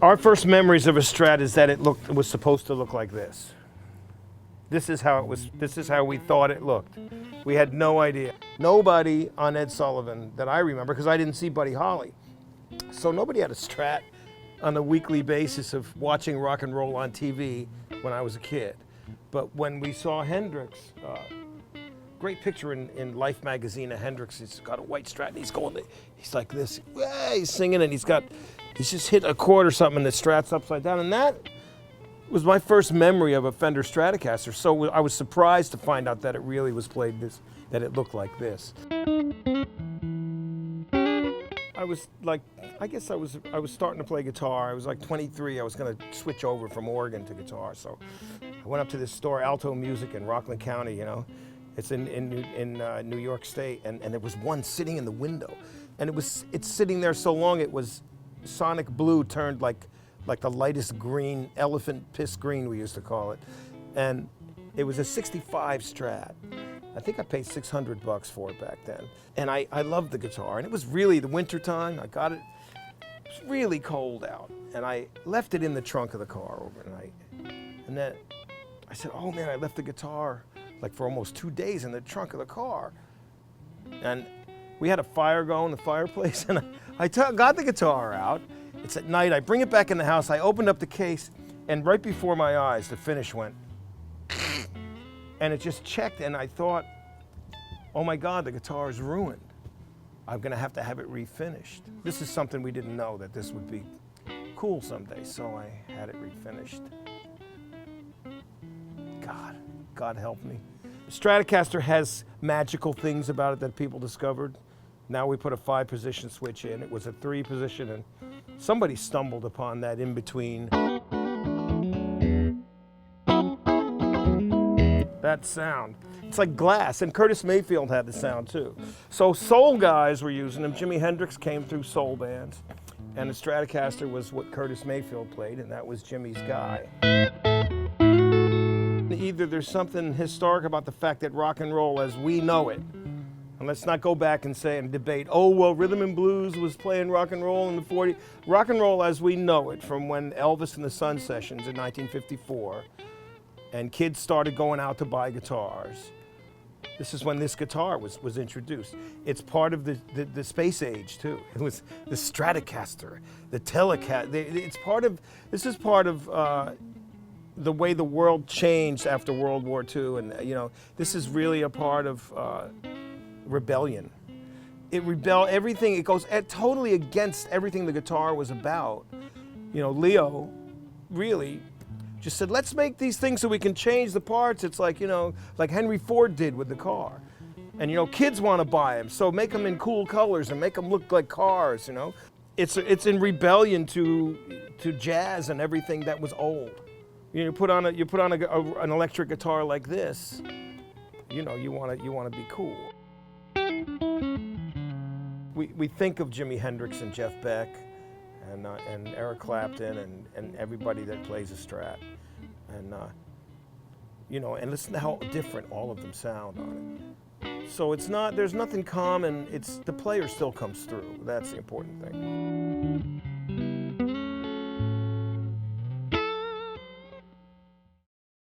Our first memories of a Strat is that it was supposed to look like this. This is how it was. This is how we thought it looked. We had no idea. Nobody on Ed Sullivan that I remember, because I didn't see Buddy Holly. So nobody had a Strat on a weekly basis of watching rock and roll on TV when I was a kid. But when we saw Hendrix, great picture in Life magazine of Hendrix. He's got a white Strat and he's like this. He's singing and he's just hit a chord or something and the Strat's upside down. And that was my first memory of a Fender Stratocaster. So I was surprised to find out that it really was played that it looked like this. I guess I was starting to play guitar. I was like 23. I was going to switch over from organ to guitar. So I went up to this store, Alto Music in Rockland County, you know. It's in New York State, and there was one sitting in the window, and it's sitting there so long it was sonic blue turned like the lightest green, elephant piss green we used to call it, and it was a '65 Strat. I think I paid $600 for it back then, and I loved the guitar, and it was really the winter time. I got it. It was really cold out, and I left it in the trunk of the car overnight, and then I said, "Oh man, I left the guitar." Like for almost 2 days in the trunk of the car. And we had a fire going, the fireplace, and I got the guitar out. It's at night, I bring it back in the house, I opened up the case, and right before my eyes, the finish went, and it just checked, and I thought, oh my God, the guitar is ruined. I'm gonna have to have it refinished. This is something we didn't know, that this would be cool someday, so I had it refinished. God help me. Stratocaster has magical things about it that people discovered. Now we put a 5-position switch in. It was a 3-position, and somebody stumbled upon that in between. That sound. It's like glass, and Curtis Mayfield had the sound too. So soul guys were using them. Jimi Hendrix came through soul bands, and the Stratocaster was what Curtis Mayfield played, and that was Jimmy's guy. Either there's something historic about the fact that rock and roll as we know it, and let's not go back and say and debate, oh, well, rhythm and blues was playing rock and roll in the 40s. Rock and roll as we know it, from when Elvis and the Sun Sessions in 1954, and kids started going out to buy guitars. This is when this guitar was introduced. It's part of the space age, too. It was the Stratocaster, the Telecaster. This is part of the way the world changed after World War II, and this is really a part of rebellion. It rebelled everything. It goes totally against everything the guitar was about. Leo really just said, let's make these things so we can change the parts. It's like like Henry Ford did with the car, and kids want to buy them, so make them in cool colors and make them look like cars. It's in rebellion to jazz and everything that was old. You put on an electric guitar like this, you want to be cool. We think of Jimi Hendrix and Jeff Beck and Eric Clapton and everybody that plays a Strat, and and listen to how different all of them sound on it. So there's nothing common. The player still comes through. That's the important thing.